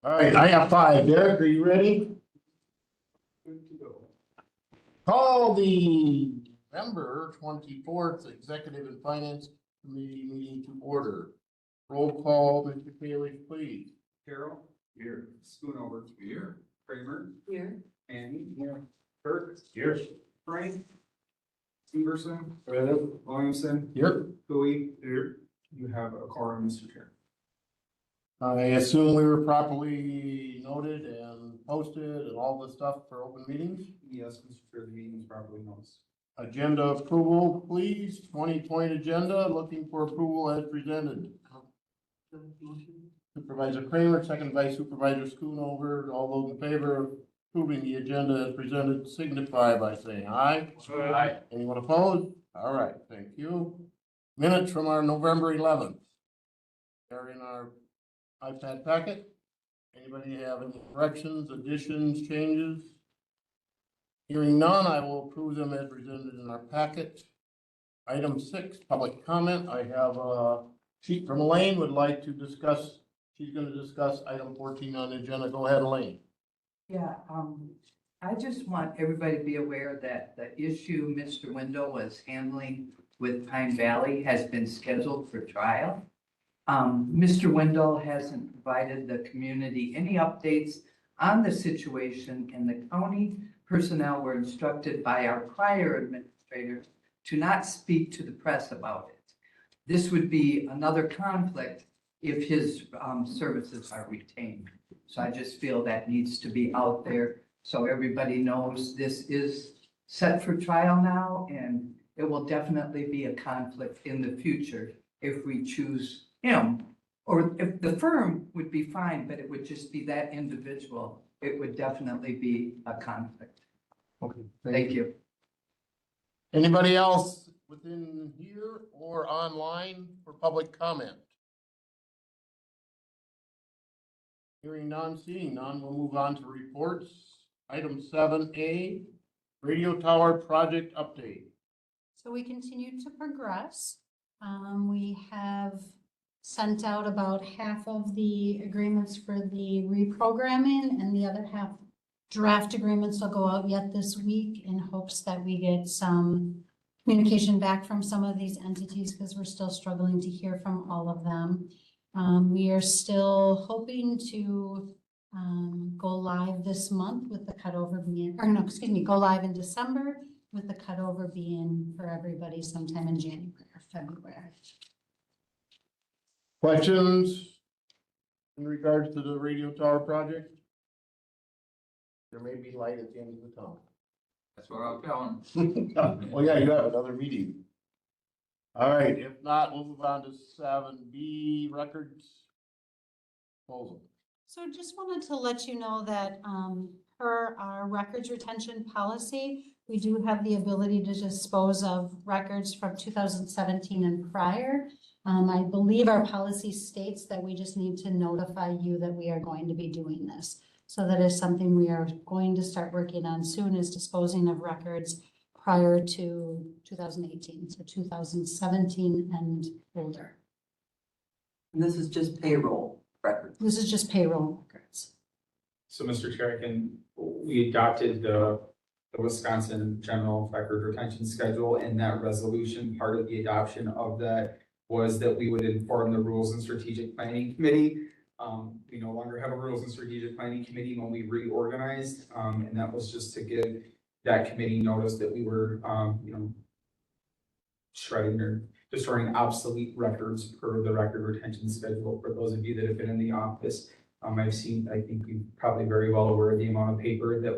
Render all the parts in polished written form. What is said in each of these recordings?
All right, I have 5. Derek, are you ready? Good to go. Call the November 24th Executive and Finance Committee meeting to order. Roll call, Mr. Bailey, please. Carol? Here. Schoonover? Here. Kramer? Here. Andy? Here. Kirk? Here. Frank? Severson? Here. Williamson? Here. Bowie? Here. You have a quorum, Mr. Chair. I assume we were properly noted and posted and all the stuff for open meetings. Yes, Mr. Chair, the meeting is properly noticed. Agenda approval, please. 20-point agenda, looking for approval as presented. Supervisor Kramer, second by Supervisor Schoonover. All those in favor of approving the agenda as presented signify by saying aye. Aye. Anyone opposed? All right, thank you. Minutes from our November 11th. They're in our iPad packet. Anybody have any corrections, additions, changes? Hearing none, I will approve them as presented in our packet. Item 6, public comment. I have a sheet from Elaine would like to discuss. She's going to discuss item 14 on the agenda. Go ahead, Elaine. Yeah, I just want everybody to be aware that the issue Mr. Window was handling with Pine Valley has been scheduled for trial. Mr. Window hasn't provided the community any updates on the situation, and the county personnel were instructed by our prior administrators to not speak to the press about it. This would be another conflict if his services are retained. So I just feel that needs to be out there so everybody knows this is set for trial now, and it will definitely be a conflict in the future if we choose him. Or if the firm would be fine, but it would just be that individual, it would definitely be a conflict. Okay. Thank you. Anybody else within here or online for public comment? Hearing none, seeing none, we'll move on to reports. Item 7A, radio tower project update. So we continue to progress. We have sent out about half of the agreements for the reprogramming, and the other half draft agreements will go out yet this week in hopes that we get some communication back from some of these entities, because we're still struggling to hear from all of them. We are still hoping to go live this month with the cutover being, or no, excuse me, go live in December with the cutover being for everybody sometime in January or February. Questions in regards to the radio tower project? There may be light at the end of the tunnel. That's what I'm telling. Oh, yeah, you have another meeting. All right, if not, we'll move on to 7B, records disposal. So just wanted to let you know that per our records retention policy, we do have the ability to dispose of records from 2017 and prior. I believe our policy states that we just need to notify you that we are going to be doing this. So that is something we are going to start working on soon, is disposing of records prior to 2018, so 2017 and older. And this is just payroll records. This is just payroll records. So, Mr. Chair, we adopted the Wisconsin General Record Retention Schedule, and that resolution, part of the adoption of that was that we would inform the Rules and Strategic Planning Committee. We no longer have a Rules and Strategic Planning Committee when we reorganized, and that was just to give that committee notice that we were, shredding or destroying obsolete records per the record retention schedule. For those of you that have been in the office, I think you're probably very well aware of the amount of paper that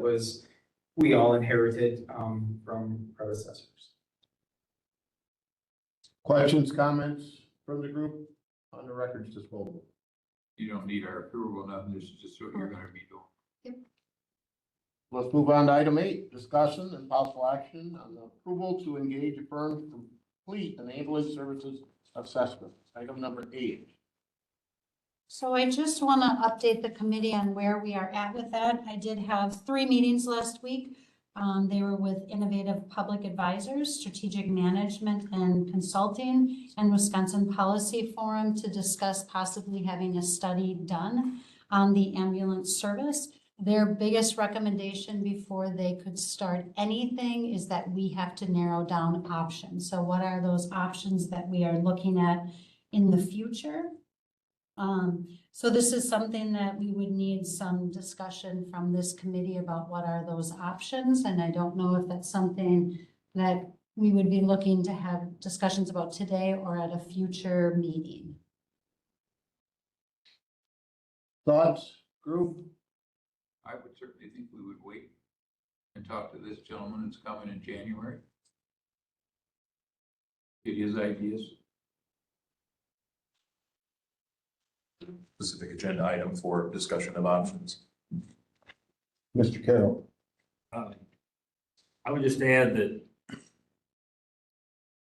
we all inherited from predecessors. Questions, comments from the group on the records disposal? You don't need our approval, nothing, this is just what you're gonna be doing. Let's move on to item 8, discussion and possible action on the approval to engage a firm to complete an ambulance services assessment. Item number 8. So I just want to update the committee on where we are at with that. I did have 3 meetings last week. They were with Innovative Public Advisors, Strategic Management and Consulting, and Wisconsin Policy Forum to discuss possibly having a study done on the ambulance service. Their biggest recommendation before they could start anything is that we have to narrow down options. So what are those options that we are looking at in the future? So this is something that we would need some discussion from this committee about what are those options. And I don't know if that's something that we would be looking to have discussions about today or at a future meeting. Thoughts, group? I would certainly think we would wait and talk to this gentleman that's coming in January. Get his ideas. Specific agenda item for discussion of options. Mr. Carroll. I would just add that,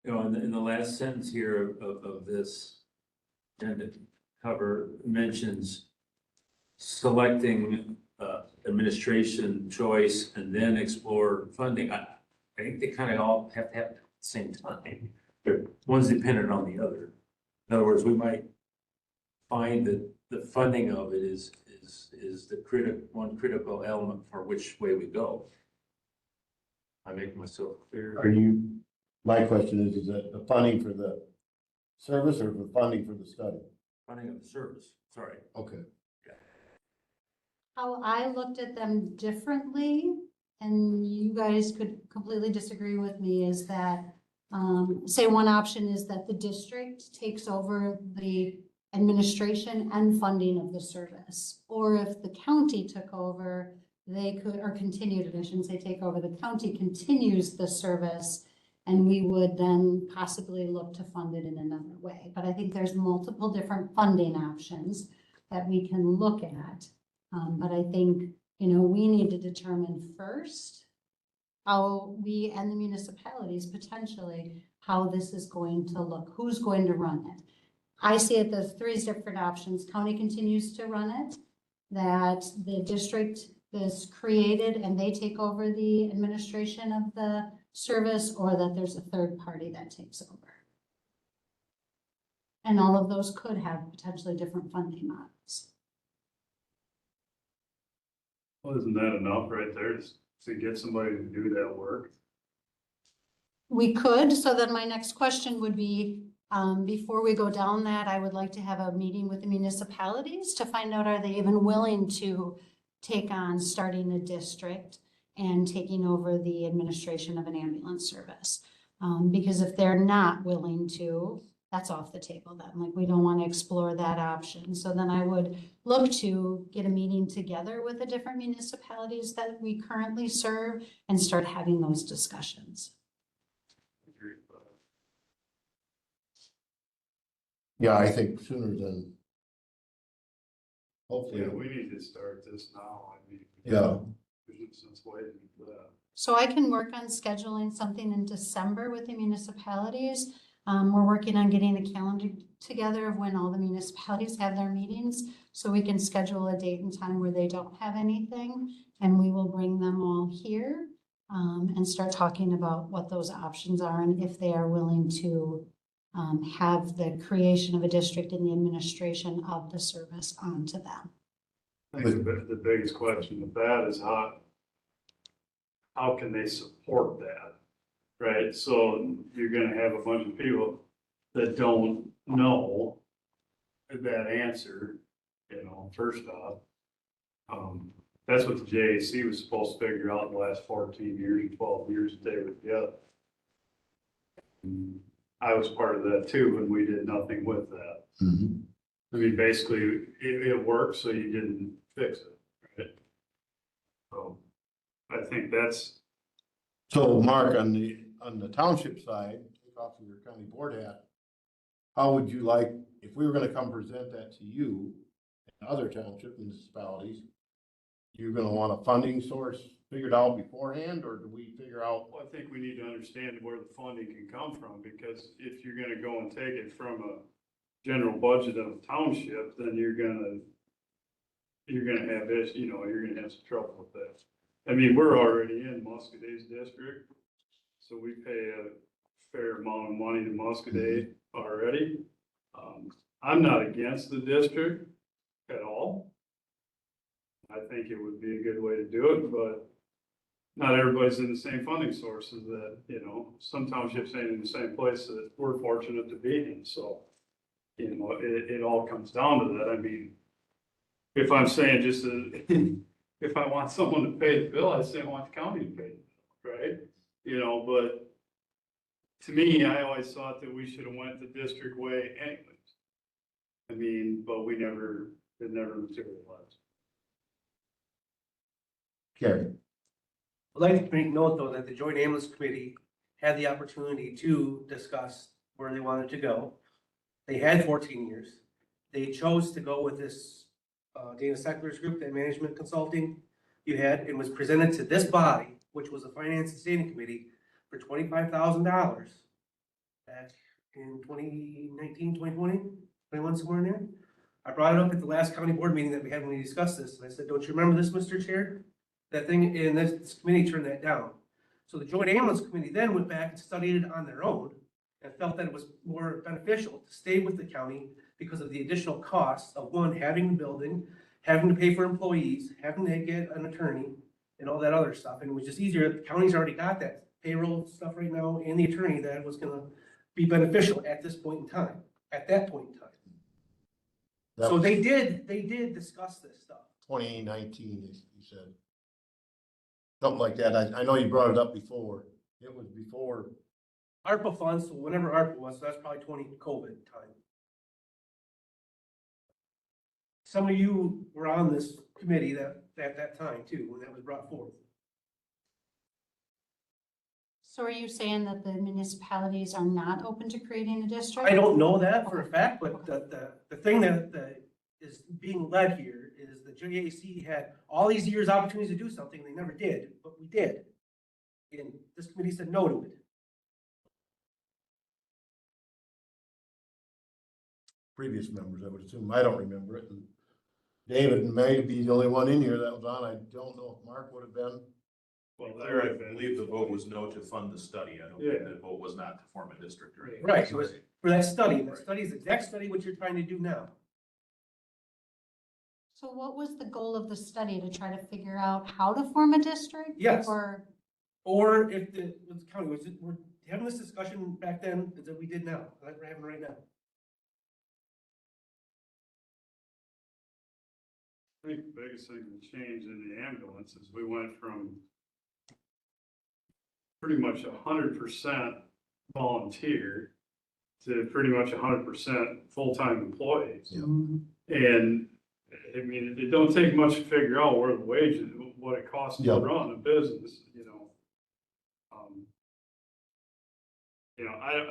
you know, in the last sentence here of this agenda cover mentions selecting administration choice and then explore funding. I think they kind of all have to happen at the same time. But one's dependent on the other. In other words, we might find that the funding of it is the one critical element for which way we go. I make myself clear. My question is that the funding for the service or the funding for the study? Funding of the service, sorry. Okay. How I looked at them differently, and you guys could completely disagree with me, is that, say one option is that the district takes over the administration and funding of the service. Or if the county took over, they could, or continued, I shouldn't say take over, the county continues the service, and we would then possibly look to fund it in another way. But I think there's multiple different funding options that we can look at. But I think, you know, we need to determine first how we and the municipalities potentially, how this is going to look, who's going to run it. I see it as three different options. County continues to run it, that the district is created and they take over the administration of the service, or that there's a third party that takes over. And all of those could have potentially different funding models. Well, isn't that enough right there to get somebody to do that work? We could, so then my next question would be, before we go down that, I would like to have a meeting with the municipalities to find out, are they even willing to take on starting a district and taking over the administration of an ambulance service? Because if they're not willing to, that's off the table then. Like, we don't want to explore that option. So then I would look to get a meeting together with the different municipalities that we currently serve and start having those discussions. Yeah, I think sooner than. Yeah, Hopefully, we need to start this now. I mean. yeah, There's no sense waiting for that. So I can work on scheduling something in December with the municipalities. We're working on getting a calendar together of when all the municipalities have their meetings, so we can schedule a date and time where they don't have anything, and we will bring them all here and start talking about what those options are and if they are willing to have the creation of a district and the administration of the service onto them. I think the biggest question with that is how can they support that? Right? So you're gonna have a bunch of people that don't know that answer, you know, first off. That's what the JAC was supposed to figure out in the last 14 years, 12 years that they were together. I was part of that too, and we did nothing with that. mhm. I mean, basically, it worked, so you didn't fix it, right? So I think that's, So Mark, on the township side, take off of your county board hat, how would you like, if we were gonna come present that to you and other township municipalities, you're gonna want a funding source figured out beforehand, or do we figure out? well, I think we need to understand where the funding can come from, because if you're gonna go and take it from a general budget of a township, then you're gonna have this, you know, you're gonna have some trouble with that. I mean, we're already in Muscaday's district, so we pay a fair amount of money to Muscaday already. I'm not against the district at all. I think it would be a good way to do it, but not everybody's in the same funding sources that, some townships ain't in the same place that we're fortunate to be in, so. It all comes down to that. I mean, if I'm saying just, if I want someone to pay the bill, I say I want the county to pay the bill, right? But to me, I always thought that we should have went the district way anyways. I mean, but it never materialized. Karen, I'd like to make note, though, that the Joint Ambulance Committee had the opportunity to discuss where they wanted to go. They had 14 years. They chose to go with this Dana Seckler's group, that management consulting you had, and was presented to this body, which was a Finance and Standing Committee, for $25,000 back in 2019, 2020, 21, somewhere in there. I brought it up at the last county board meeting that we had when we discussed this, and I said, don't you remember this, Mr. Chair? That thing, and this committee turned that down. So the Joint Ambulance Committee then went back and studied it on their own and felt that it was more beneficial to stay with the county because of the additional costs of, one, having the building, having to pay for employees, having to get an attorney, and all that other stuff. And it was just easier. The county's already got that payroll stuff right now and the attorney that was gonna be beneficial at this point in time, at that point in time. that So was they did discuss this stuff. 2019, you said. Something like that. I know you brought it up before. It was before. ARPA funds, so whenever ARPA was, so that's probably COVID time. Some of you were on this committee at that time too, when that was brought forth. So are you saying that the municipalities are not open to creating a district? I don't know that for a fact, but the thing that is being led here is the JAC had all these years opportunities to do something, they never did, but we did. And this committee said no to it. Previous members, I would assume. I don't remember it. And David may be the only one in here that was on. I don't know if Mark would have been. Well, that Clear, would I have been- believe the vote was no to fund the study. I don't think Yeah. the vote was not to form a district or anything. Right, it was for that study, and that study is the exact study what you're trying to do now. So what was the goal of the study, to try to figure out how to form a district? Yes. Or, Or if the county was, we're having this discussion back then that we did now, that we're having right now. I think the biggest thing that changed in the ambulance is we went from pretty much 100% volunteer to pretty much 100% full-time employees. And I mean, it don't take much to figure out where the wages, what it costs to Yep. run a business,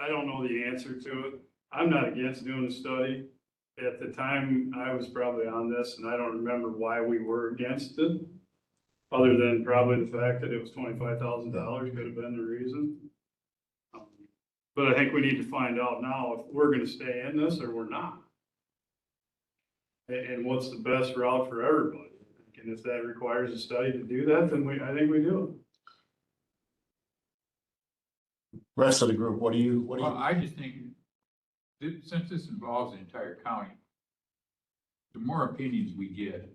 I don't know the answer to it. I'm not against doing a study. At the time, I was probably on this, and I don't remember why we were against it, other than probably the fact that it was $25,000 could have been the reason. But I think we need to find out now if we're gonna stay in this or we're not. And what's the best route for everybody? And if that requires a study to do that, then I think we do. Rest of the group, what do you? Well, I just think, since this involves the entire county, the more opinions we get,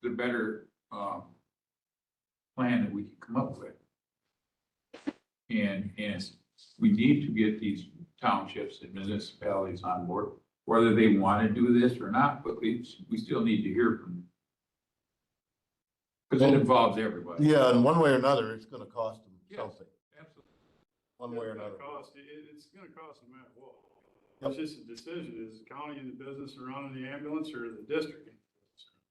the better, plan that we can come up with. And we need to get these townships and municipalities on board, whether they want to do this or not, but we still need to hear from them. Because it involves everybody. Yeah, and one way or another, it's gonna cost them Yes. something, Absolutely. one way or It's gonna another. cost, it's gonna cost no matter what. Yep. It's just a decision, is the county in the business of running the ambulance or the district?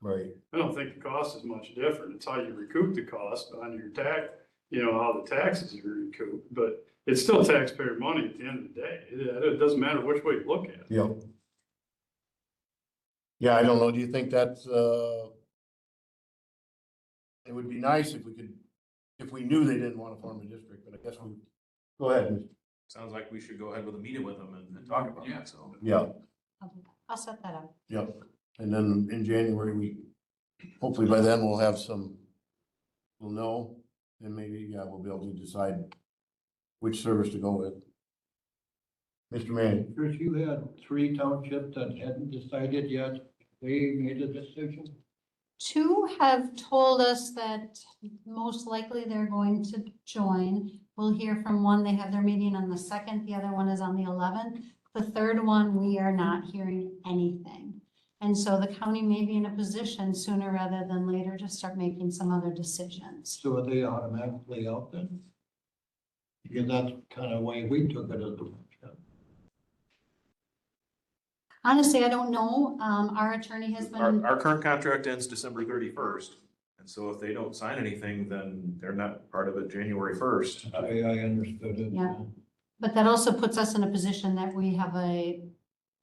Right. I don't think the cost is much different. It's how you recoup the cost on your tax, how the taxes are recouped, but it's still taxpayer money at the end of the day. It doesn't matter which way you look at it. Yep. Yeah, I don't know. Do you think that's, it would be nice if we knew they didn't want to form a district, but I guess go ahead. Mr. Sounds like we should go ahead with a meeting with them and talk about Yeah. it, so. Yeah, I'll set that up. yep. And then in January, hopefully by then we'll we'll know, and maybe, we'll be able to decide which service to go with. Mr. Manning, Chris, you had 3 townships that hadn't decided yet. They made a decision. Two have told us that most likely they're going to join. We'll hear from one, they have their meeting on the 2nd, the other one is on the 11th. The third one, we are not hearing anything. And so the county may be in a position sooner rather than later to start making some other decisions. So are they automatically out then? Because that's kind of way we took it as a. Honestly, I don't know. Our attorney has been, Our current contract ends December 31st. And so if they don't sign anything, then they're not part of it January 1st. I understood it. Yeah. but that also puts us in a position that we have a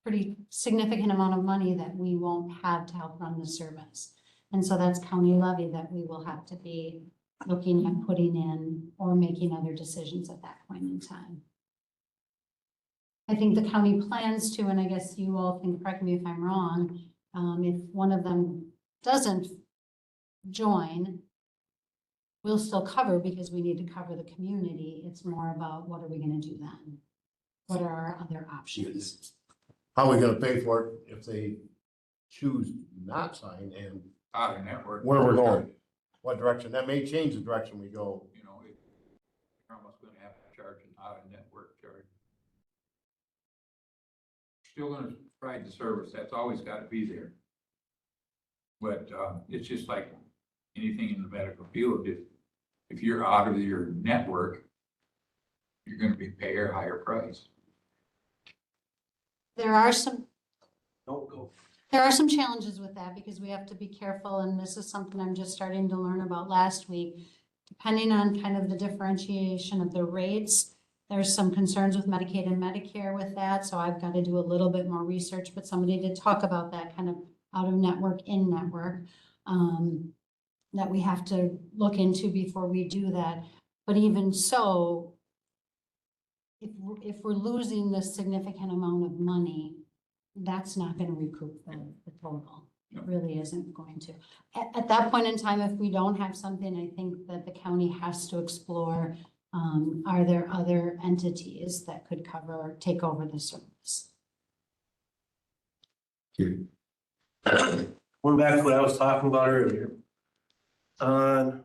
pretty significant amount of money that we won't have to help run the service. And so that's county levy that we will have to be looking at putting in or making other decisions at that point in time. I think the county plans to, and I guess you all can correct me if I'm wrong, if one of them doesn't join, we'll still cover because we need to cover the community. It's more about what are we gonna do then? What are our other options? How are we gonna pay for it if they choose to not sign, and Out of network. where we're going? What direction? That may change the direction we go. You know, you're almost gonna have to charge an out of network charge. Still gonna provide the service, that's always gotta be there. But, it's just like anything in the medical field, if you're out of your network, you're gonna be pay a higher price. There are some Don't go. There are some challenges with that because we have to be careful, and this is something I'm just starting to learn about last week. Depending on kind of the differentiation of the rates, there's some concerns with Medicaid and Medicare with that, so I've got to do a little bit more research, but somebody did talk about that kind of out of network, in network, that we have to look into before we do that. But even so, if we're losing this significant amount of money, that's not gonna recoup the total. It really isn't going to. At that point in time, if we don't have something, I think that the county has to explore, are there other entities that could cover or take over the service? Going back to what I was talking about earlier. On,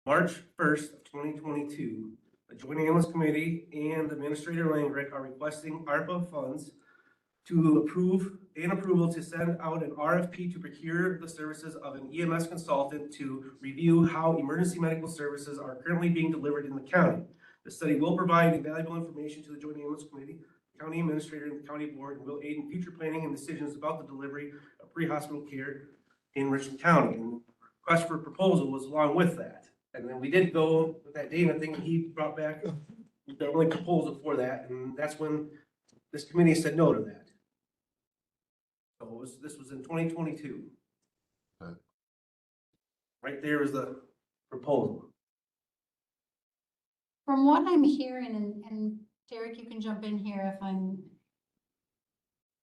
March 1st of 2022, the Joint Ambulance Committee and Administrator Langrick are requesting ARPA funds to approval to send out an RFP to procure the services of an EMS consultant to review how emergency medical services are currently being delivered in the county. The study will provide invaluable information to the Joint Ambulance Committee, the county administrator, and the county board, and will aid in future planning and decisions about the delivery of pre-hospital care in Richland County. And the request for proposal was along with that. And then we did go with that Dana thing, he brought back the only proposal for that, and that's when this committee said no to that. So this was in 2022. Okay. Right there is the proposal. From what I'm hearing, and Derek, you can jump in here if I'm,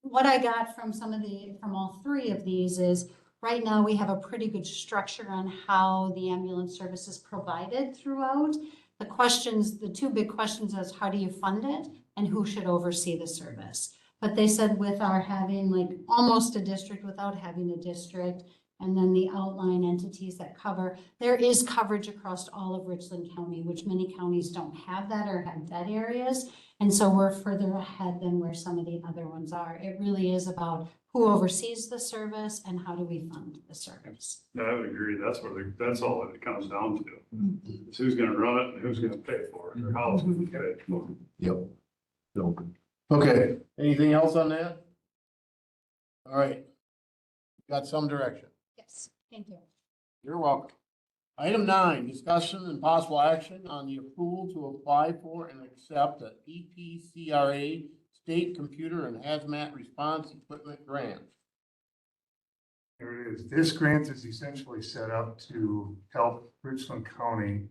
what I got from from all three of these is, right now, we have a pretty good structure on how the ambulance service is provided throughout. The two big questions is how do you fund it and who should oversee the service? But they said with our having like almost a district without having a district, and then the outline entities that cover, there is coverage across all of Richland County, which many counties don't have that or have dead areas. And so we're further ahead than where some of the other ones are. It really is about who oversees the service and how do we fund the service. Yeah, I would agree. That's all that it comes down to. It's who's gonna run it and who's gonna pay for it, or how it's gonna be paid for. Yep. Okay, anything else on that? All right. Got some direction. Yes, thank you. You're welcome. Item 9, discussion and possible action on the approval to apply for and accept a EPCRA State Computer and Hazmat Response Equipment Grant. There it is. This grant is essentially set up to help Richland County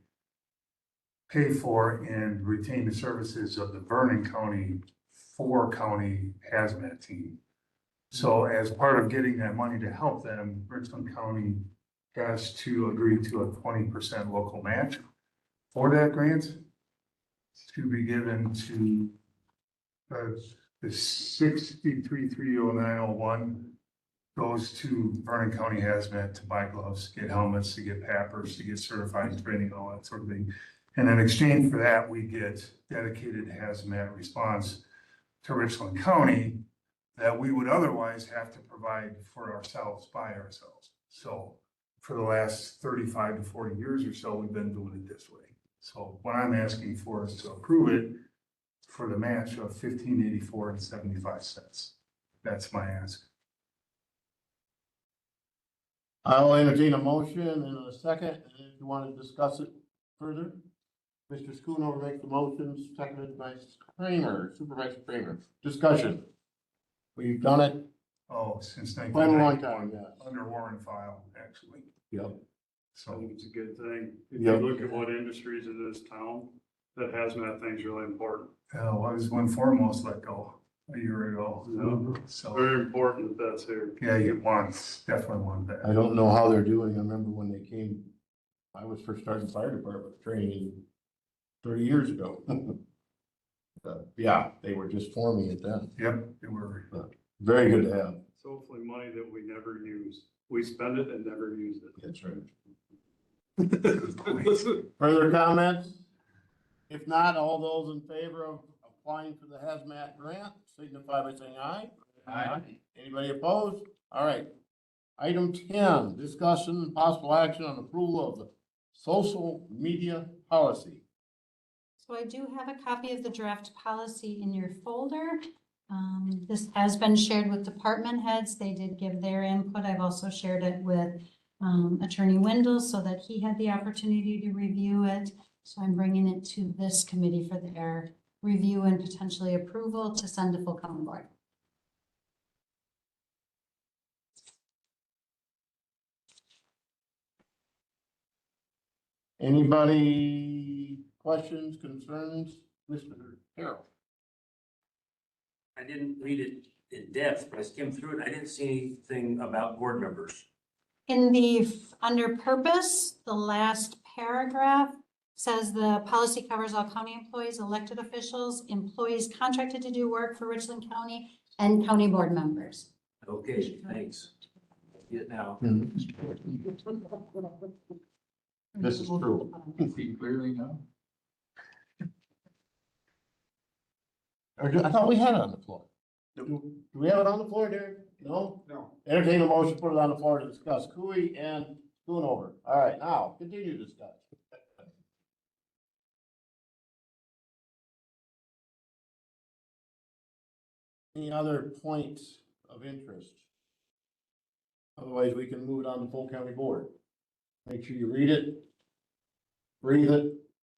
pay for and retain the services of the Vernon County 4-county hazmat team. So as part of getting that money to help them, Richland County has to agree to a 20% local match for that grant to be given to the 63,30901 goes to Vernon County Hazmat to buy gloves, get helmets, to get pappers, to get certified training, all that sort of thing. And in exchange for that, we get dedicated hazmat response to Richland County that we would otherwise have to provide for ourselves, by ourselves. So for the last 35 to 40 years or so, we've been doing it this way. So what I'm asking for is to approve it for the match of $15.8475. That's my ask. I'll entertain a motion in a second, and if you want to discuss it further. Mr. Schoonover makes the motion, seconded by Kramer, Supervisor Kramer. Discussion. We've done it Oh, since quite a long 1991, time, yes. under warrant file, actually. Yep. I So, think it's a good thing. If Yep. you look at what industries in this town, that hazmat thing's really important. I was when foremost let go a year ago. Yeah. So, Very important that that's here. yeah, you want, definitely want I that. don't know how they're doing. I remember when they came, I was first starting fire department training 30 years ago. Yeah, they were just forming it then. Yep, they were. Very good to have. It's hopefully money that we never use. We spend it and never use it. That's right. Further comments? If not, all those in favor of applying for the hazmat grant, signify by saying aye. Aye. Anybody opposed? All right. Item 10, discussion and possible action on approval of the social media policy. So I do have a copy of the draft policy in your folder. This has been shared with department heads. They did give their input. I've also shared it with Attorney Wendell so that he had the opportunity to review it. So I'm bringing it to this committee for their review and potentially approval to send to full county board. Anybody questions, concerns? Mr. Carroll? I didn't read it in depth, but I skimmed through it. I didn't see anything about board members. In the, under purpose, the last paragraph says the policy covers all county employees, elected officials, employees contracted to do work for Richland County, and county board members. Okay, thanks. Get it now. This is true. See clearly now? I thought we had it on the floor. Do we have it on the floor, Derek? No? No. Entertain a motion, put it on the floor to discuss Cooey and Schoonover. All right, now, continue to discuss. Any other points of interest? Otherwise, we can move it on to full county board. Make sure you read it, breathe it,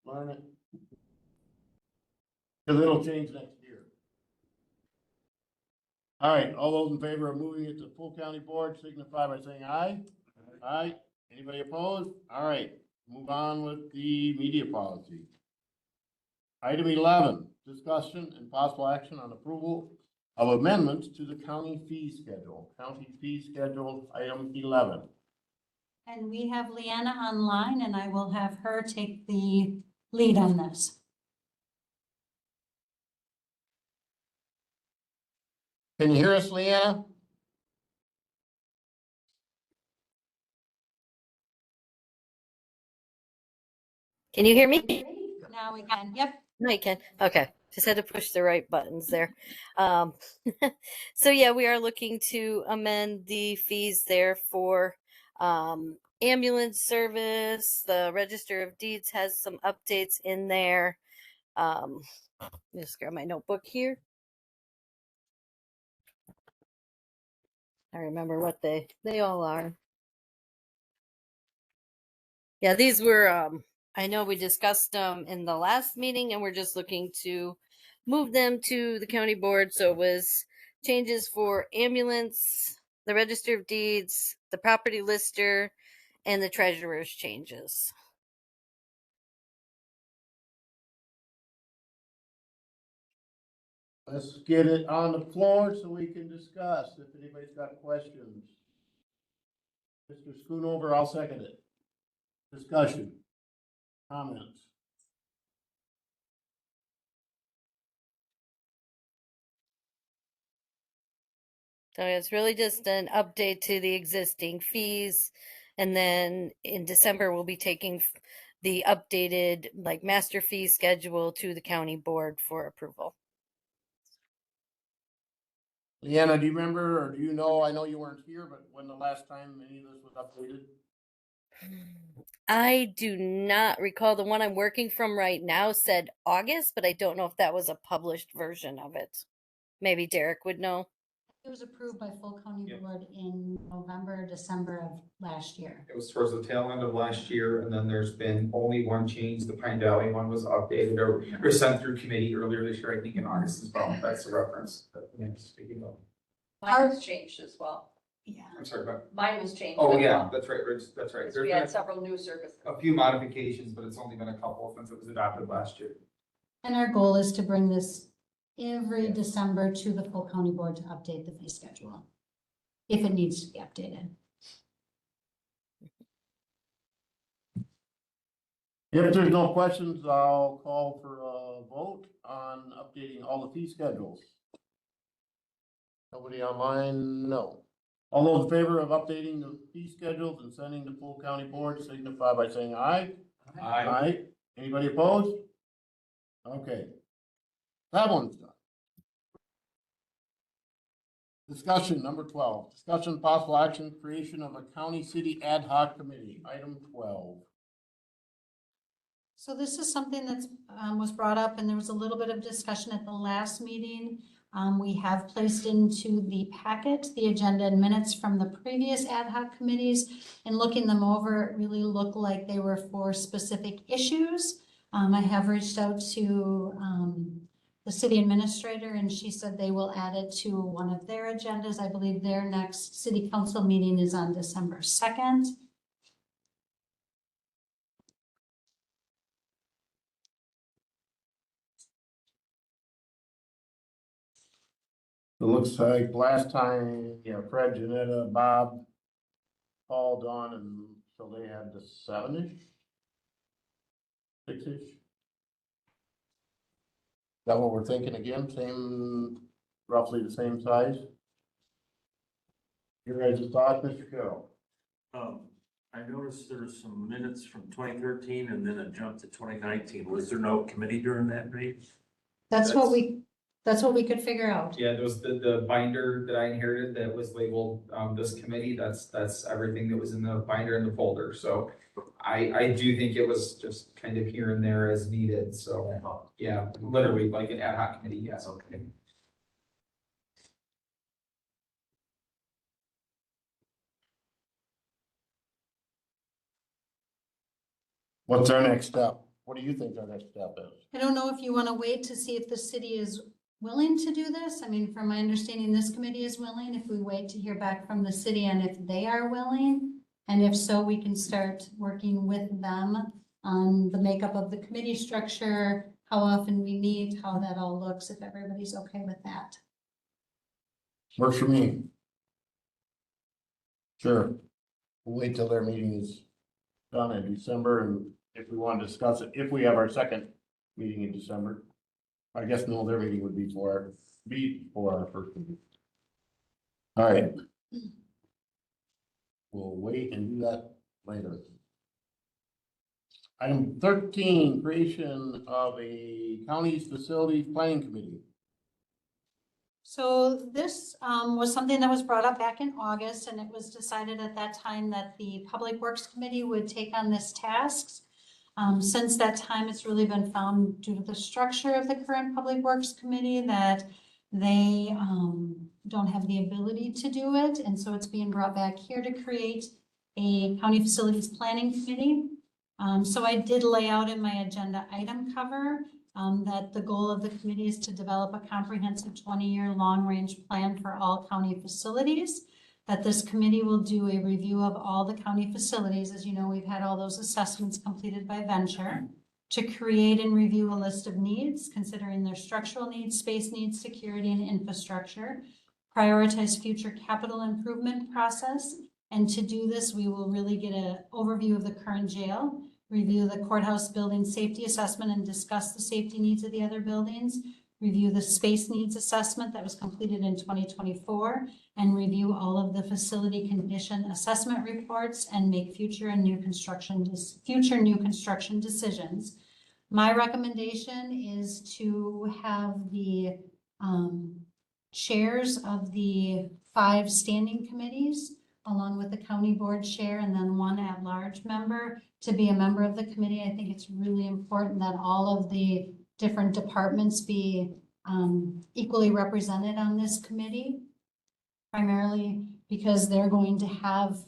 learn it. Because it'll change next year. All right, all those in favor of moving it to full county board signify by saying aye. Aye. Anybody opposed? All right, move on with the media policy. Item 11, discussion and possible action on approval of amendments to the county fee schedule. County fee schedule, item 11. And we have Leanna online, and I will have her take the lead on this. Can you hear us, Leanna? Can you hear me? Now we can, yep. No, you can. Okay. Just had to push the right buttons there. So yeah, we are looking to amend the fees there for ambulance service. The Register of Deeds has some updates in there. Just grab my notebook here. I remember what they all are. Yeah, these were I know we discussed them in the last meeting, and we're just looking to move them to the county board. So it was changes for ambulance, the Register of Deeds, the property lister, and the treasurer's changes. Let's get it on the floor so we can discuss if anybody's got questions. Mr. Schoonover, I'll second it. Discussion, comments. So it's really just an update to the existing fees. And then in December, we'll be taking the updated like master fee schedule to the county board for approval. Leanna, do you remember, or do you know, I know you weren't here, but when the last time any of this was updated? I do not recall. The one I'm working from right now said August, but I don't know if that was a published version of it. Maybe Derek would know. It was approved by full county Yep. board in November, December of last year. It was towards the tail end of last year, and then there's been only one change. The Pine Valley one was updated or sent through committee earlier this year, I think in August as well. That's the reference that I'm speaking of. Mine was changed as well. Yeah. I'm sorry about. Mine was changed. Oh, as yeah, well, that's right, Rich, that's right. because There's we been had several new services. a few modifications, but it's only been a couple since it was adopted last year. And our goal is to bring this every Yes. December to the full county board to update the fee schedule, if it needs to be updated. If there's no questions, I'll call for a vote on updating all the fee schedules. Nobody online? No. All those in favor of updating the fee schedules and sending to full county board signify by saying aye. Aye. Anybody opposed? Okay. That one's done. Discussion number 12, discussion possible action, creation of a county city ad hoc committee, item 12. So this is something that's, was brought up and there was a little bit of discussion at the last meeting. We have placed into the packet, the agenda and minutes from the previous ad hoc committees, and looking them over, it really looked like they were for specific issues. I have reached out to, the city administrator and she said they will add it to one of their agendas. I believe their next city council meeting is on December 2nd. It looks like last time, Fred, Janetta, Bob, Paul, Dawn, and so they had the 7-ish? 6-ish? Is that what we're thinking again? Same, roughly the same size? Your guys' thoughts, Mr. Carroll? I noticed there's some minutes from 2013 and then it jumped to 2019. Was there no committee during that meeting? That's what we could figure out. Yeah, there was the binder that I inherited that was labeled, this committee, that's everything that was in the binder and the folder, so. I do think it was just kind of here and there as needed, so, yeah, literally like an ad hoc committee, yes, okay. What's our next step? What do you think our next step is? I don't know if you want to wait to see if the city is willing to do this. I mean, from my understanding, this committee is willing. If we wait to hear back from the city and if they are willing, and if so, we can start working with them on the makeup of the committee structure, how often we meet, how that all looks, if everybody's okay with that. Works for me. Sure. We'll wait till their meeting is done in December, and if we want to discuss it, if we have our second meeting in December. I guess no, their meeting would be before our first meeting. All right. We'll wait and do that later. Item 13, creation of a county's facilities planning committee. So this was something that was brought up back in August, and it was decided at that time that the Public Works Committee would take on this task. Since that time, it's really been found due to the structure of the current Public Works Committee that they don't have the ability to do it. And so it's being brought back here to create a County Facilities Planning Committee. So I did lay out in my agenda item cover that the goal of the committee is to develop a comprehensive 20-year long-range plan for all county facilities, that this committee will do a review of all the county facilities. As you know, we've had all those assessments completed by Venture, to create and review a list of needs, considering their structural needs, space needs, security, and infrastructure, prioritize future capital improvement process. And to do this, we will really get an overview of the current jail, review the courthouse building safety assessment and discuss the safety needs of the other buildings, review the space needs assessment that was completed in 2024, and review all of the facility condition assessment reports and make future new construction decisions. My recommendation is to have the chairs of the 5 standing committees, along with the county board chair and then 1 at-large member, to be a member of the committee. I think it's really important that all of the different departments be equally represented on this committee, primarily because they're going to have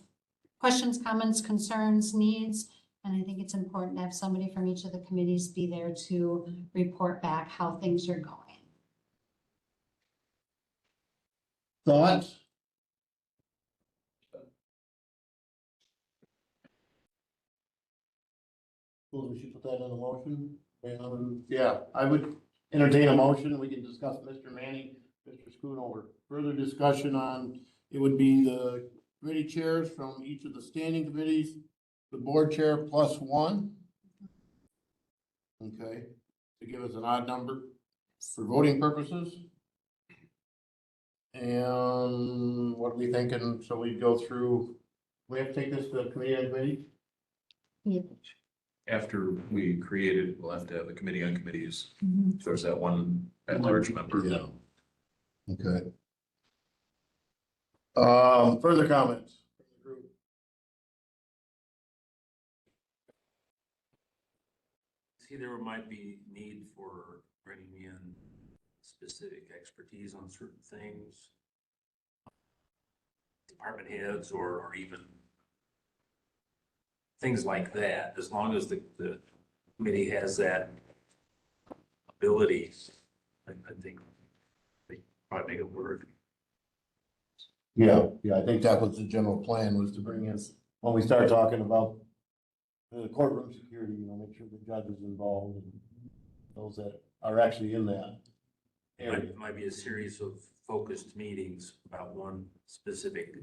questions, comments, concerns, needs, and I think it's important to have somebody from each of the committees be there to report back how things are going. Thoughts? Well, we should put that in a motion. Yeah, I would entertain a motion. We can discuss Mr. Manning, Mr. Schoonover. Further discussion on, it would be the committee chairs from each of the standing committees, the board chair plus 1. Okay, to give us an odd number for voting purposes. And what are we thinking? So we go through, we have to take this to committee on committee? After we created, we'll have to have a committee on committees. Mhm. If there's that one at-large member. Yeah. Okay. Further comments from the group? See, there might be need for bringing in specific expertise on certain things. Department heads or even things like that, as long as the committee has that ability, I think they probably make it work. Yeah, I think that was the general plan, was to bring in, when we start talking about the courtroom security, make sure the judge is involved and those that are actually in that area. It might be a series of focused meetings about one specific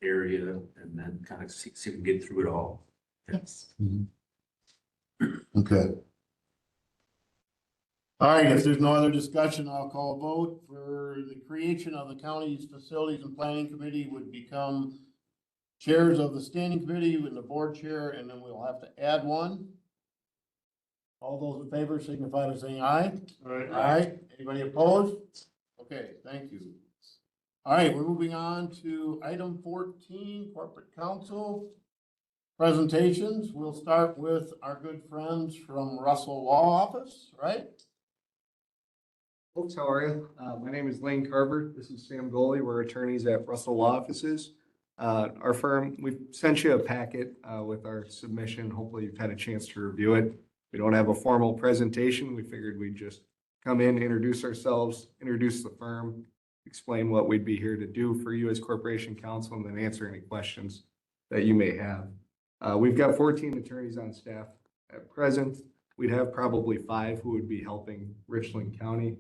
area and then kind of see if we can get through it all. Yes. Okay. All right, if there's no other discussion, I'll call a vote for the creation of the county's facilities and planning committee would become chairs of the standing committee and the board chair, and then we'll have to add 1. All those in favor signify by saying aye. Aye. Anybody opposed? Okay, thank you. All right, we're moving on to item 14, corporate council presentations. We'll start with our good friends from Russell Law Office, right? Folks, how are you? My name is Lane Carver. This is Sam Goley. We're attorneys at Russell Law Offices. Our firm, we've sent you a packet with our submission. Hopefully you've had a chance to review it. We don't have a formal presentation. We figured we'd just come in, introduce ourselves, introduce the firm, explain what we'd be here to do for you as corporation counsel, and then answer any questions that you may have. We've got 14 attorneys on staff at present. We'd have probably 5 who would be helping Richland County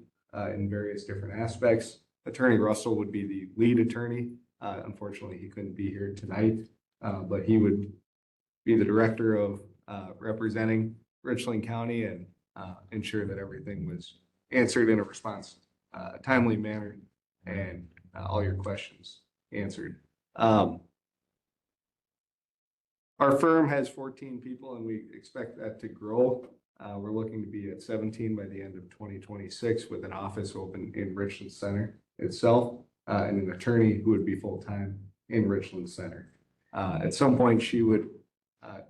in various different aspects. Attorney Russell would be the lead attorney. Unfortunately, he couldn't be here tonight, but he would be the director of representing Richland County and ensure that everything was answered in a timely manner and all your questions answered. Our firm has 14 people and we expect that to grow. We're looking to be at 17 by the end of 2026 with an office open in Richland Center itself and an attorney who would be full-time in Richland Center. At some point, she would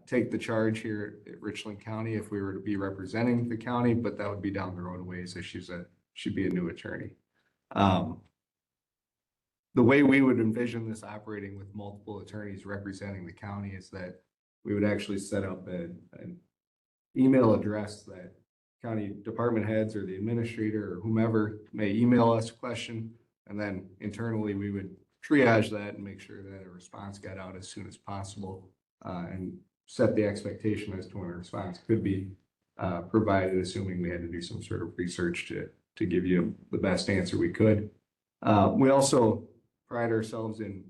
take the charge here at Richland County if we were to be representing the county, but that would be down the road a ways as she'd be a new attorney. The way we would envision this operating with multiple attorneys representing the county is that we would actually set up an email address that county department heads or the administrator or whomever may email us a question. And then internally, we would triage that and make sure that a response got out as soon as possible and set the expectation as to when a response could be provided, assuming we had to do some sort of research to give you the best answer we could. We also pride ourselves in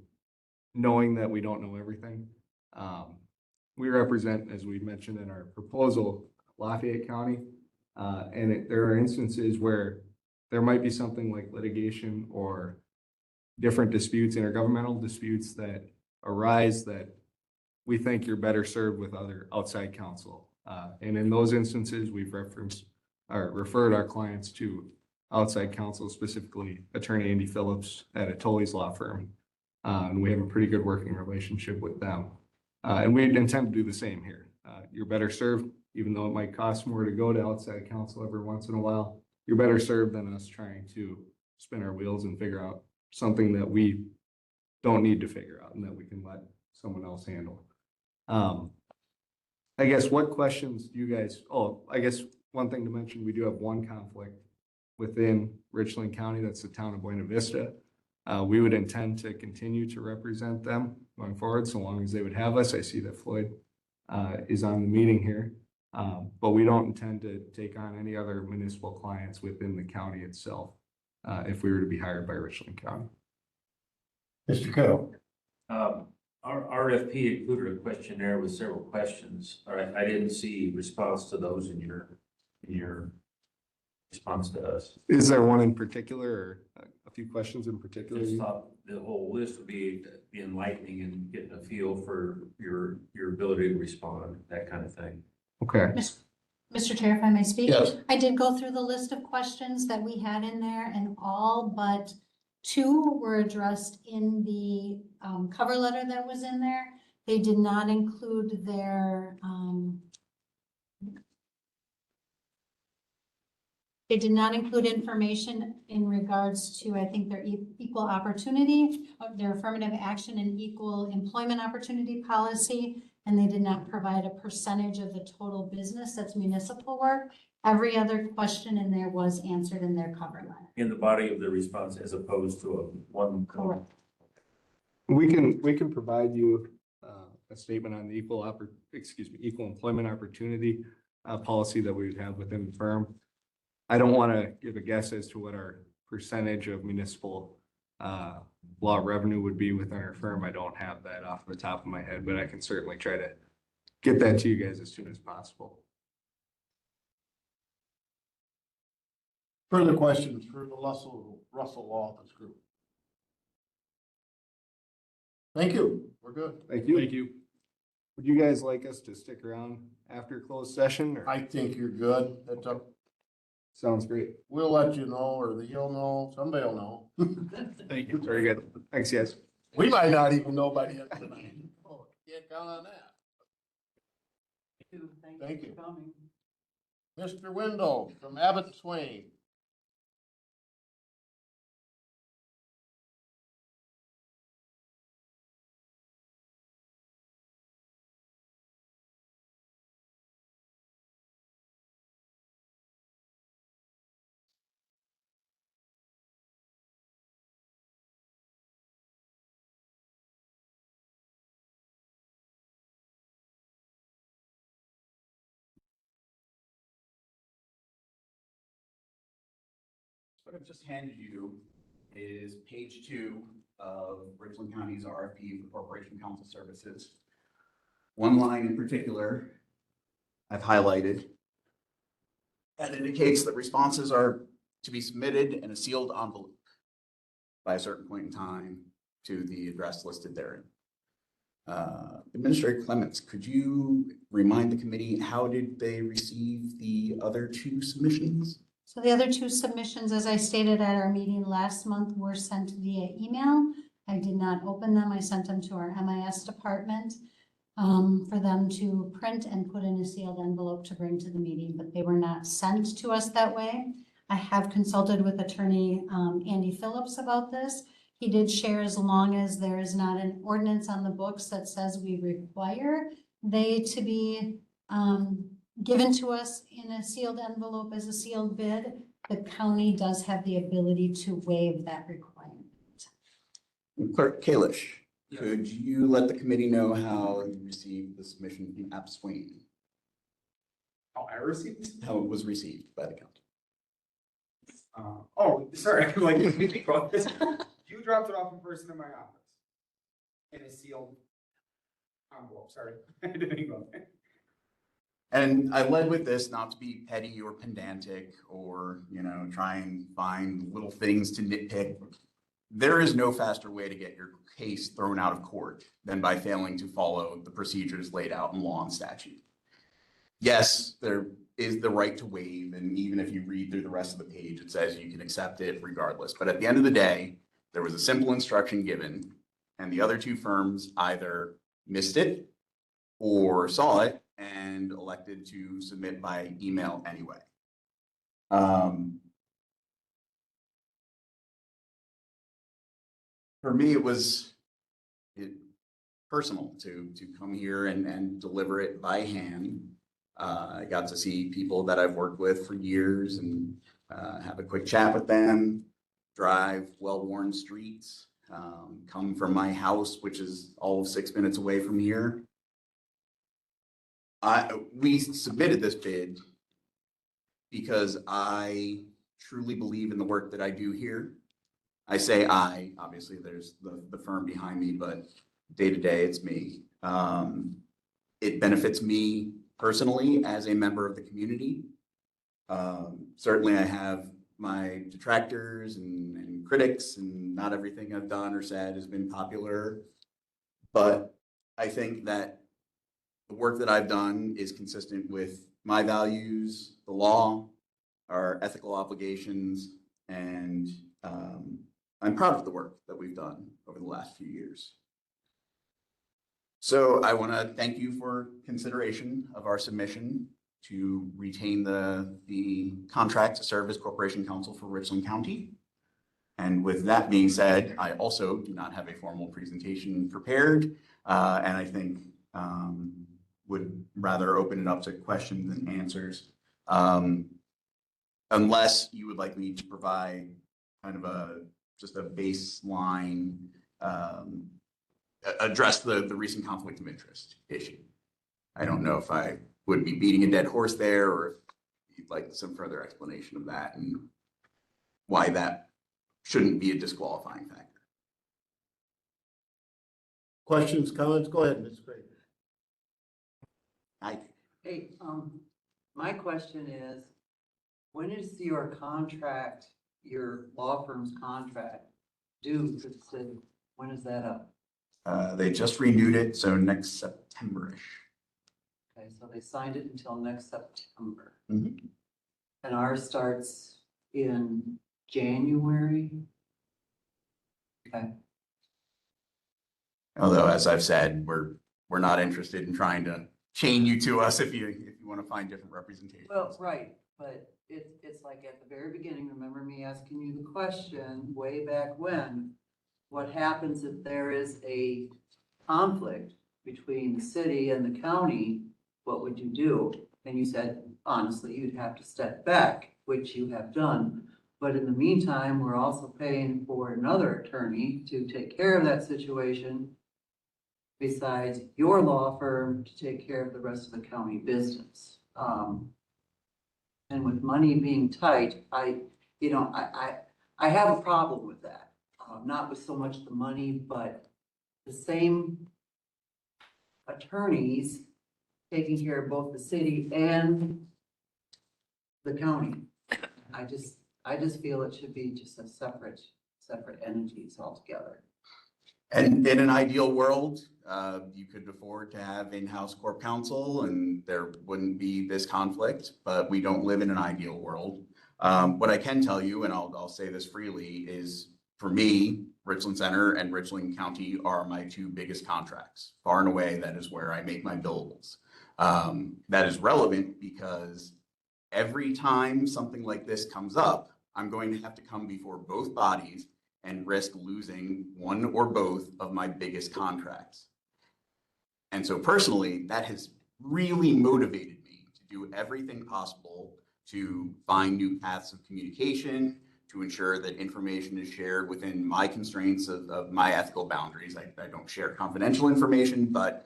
knowing that we don't know everything. We represent, as we mentioned in our proposal, Lafayette County. And there are instances where there might be something like litigation or different disputes, intergovernmental disputes that arise that we think you're better served with other outside counsel. And in those instances, we've referenced or referred our clients to outside counsel, specifically Attorney Andy Phillips at a Tully's law firm. And we have a pretty good working relationship with them. And we intend to do the same here. You're better served, even though it might cost more to go to outside counsel every once in a while. You're better served than us trying to spin our wheels and figure out something that we don't need to figure out and that we can let someone else handle. I guess what questions do you guys, I guess one thing to mention, we do have one conflict within Richland County, that's the town of Buena Vista. We would intend to continue to represent them going forward, so long as they would have us. I see that Floyd is on the meeting here. But we don't intend to take on any other municipal clients within the county itself, if we were to be hired by Richland County. Mr. Carroll. Our RFP included a questionnaire with several questions. All right, I didn't see response to those in your response to us. Is there one in particular or a few questions in particular? Just thought the whole list would be enlightening and getting a feel for your ability to respond, that kind of thing. Okay. Mr. Chair, if I may speak? Yes. I did go through the list of questions that we had in there, and all but 2 were addressed in the cover letter that was in there. They did not include their they did not include information in regards to, I think, their equal opportunity, their affirmative action and equal employment opportunity policy, and they did not provide a percentage of the total business that's municipal work. Every other question in there was answered in their cover letter. In the body of the response, as opposed to a one. Correct. We can provide you a statement on the equal employment opportunity policy that we would have within the firm. I don't want to give a guess as to what our percentage of municipal law revenue would be within our firm. I don't have that off the top of my head, but I can certainly try to get that to you guys as soon as possible. Further questions for the Russell Law Office Group? Thank you. We're good. Thank you. Thank you. Would you guys like us to stick around after closed session? Or? I think you're good. That's up. Sounds great. We'll let you know, or you'll know, somebody will know. Thank you. Very good. Thanks, guys. We might not even know by the end of the night. Oh, can't count on that. Thank you. Mr. Window from Abbott Swain. What I've just handed you is page 2 of Richland County's RFP for Corporation Counsel Services. One line in particular I've highlighted that indicates that responses are to be submitted in a sealed envelope by a certain point in time to the address listed therein. Administrator Clements, could you remind the committee, how did they receive the other 2 submissions? So the other 2 submissions, as I stated at our meeting last month, were sent via email. I did not open them. I sent them to our MIS department for them to print and put in a sealed envelope to bring to the meeting, but they were not sent to us that way. I have consulted with Attorney Andy Phillips about this. He did share, as long as there is not an ordinance on the books that says we require they to be given to us in a sealed envelope as a sealed bid, the county does have the ability to waive that requirement. Clerk Kalish, could you let the committee know how you received the submission from App Swain? How I received? How it was received by the county? Sorry, I'm like, think about this. You dropped it off in person in my office. In a sealed envelope, sorry. I didn't think about that. And I led with this not to be petty or pedantic or, try and find little things to nitpick. There is no faster way to get your case thrown out of court than by failing to follow the procedures laid out in law and statute. Yes, there is the right to waive, and even if you read through the rest of the page, it says you can accept it regardless. But at the end of the day, there was a simple instruction given, and the other two firms either missed it or saw it and elected to submit by email anyway. For me, it was personal to come here and deliver it by hand. I got to see people that I've worked with for years and have a quick chat with them, drive well-worn streets, come from my house, which is all of 6 minutes away from here. We submitted this bid because I truly believe in the work that I do here. I say I, obviously there's the firm behind me, but day to day, it's me. It benefits me personally as a member of the community. Certainly I have my detractors and critics, and not everything I've done or said has been popular. But I think that the work that I've done is consistent with my values, the law, our ethical obligations, and I'm proud of the work that we've done over the last few years. So I want to thank you for consideration of our submission to retain the contract to serve as Corporation Counsel for Richland County. And with that being said, I also do not have a formal presentation prepared, and I think would rather open it up to questions and answers. Unless you would like me to provide kind of just a baseline, address the recent conflict of interest issue. I don't know if I would be beating a dead horse there, or if you'd like some further explanation of that and why that shouldn't be a disqualifying factor. Questions, comments? Go ahead, Ms. Craig. Hey, my question is, when is your contract, your law firm's contract due to the city? When is that up? They just renewed it, so next September-ish. Okay, so they signed it until next September. Mhm. And ours starts in January? Okay. Although, as I've said, we're not interested in trying to chain you to us if you want to find different representation. Well, right, but it's like at the very beginning, remember me asking you the question way back when, what happens if there is a conflict between the city and the county? What would you do? And you said, honestly, you'd have to step back, which you have done. But in the meantime, we're also paying for another attorney to take care of that situation, besides your law firm to take care of the rest of the county business. And with money being tight, I have a problem with that. Not with so much the money, but the same attorneys taking care of both the city and the county. I just feel it should be just a separate entities altogether. And in an ideal world, you could afford to have in-house corp counsel and there wouldn't be this conflict, but we don't live in an ideal world. What I can tell you, and I'll say this freely, is for me, Richland Center and Richland County are my two biggest contracts. Far and away, that is where I make my billables. That is relevant because every time something like this comes up, I'm going to have to come before both bodies and risk losing one or both of my biggest contracts. And so personally, that has really motivated me to do everything possible to find new paths of communication, to ensure that information is shared within my constraints of my ethical boundaries. I don't share confidential information, but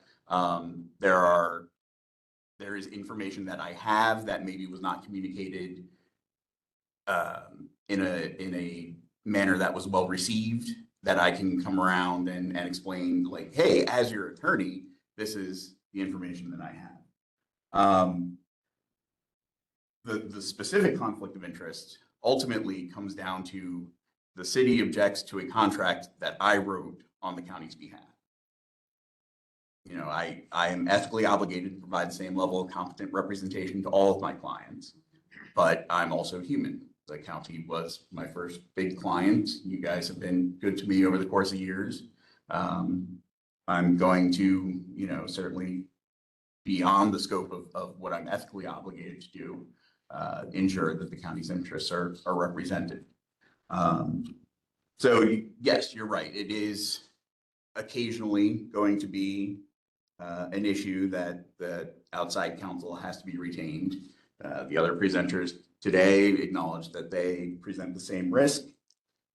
there is information that I have that maybe was not communicated in a manner that was well received, that I can come around and explain, like, hey, as your attorney, this is the information that I The specific conflict of interest ultimately comes down to the city objects to a contract that I wrote on the county's behalf. You know, I am ethically obligated to provide the same level of competent representation to all of my clients, but I'm also human. The county was my first big client. You guys have been good to me over the course of years. I'm going to, you know, certainly beyond the scope of what I'm ethically obligated to do, ensure that the county's interests are represented. So yes, you're right. It is occasionally going to be an issue that outside counsel has to be retained. The other presenters today acknowledge that they present the same risk.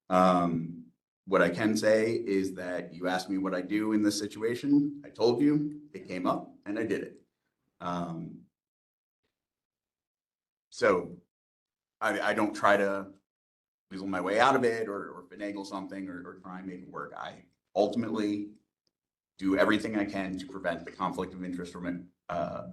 What I can say is that you asked me what I do in this situation. I told you, it came up, and I did it. So I don't try to weasel my way out of it or finagle something or try and make it work. I ultimately do everything I can to prevent the conflict of interest from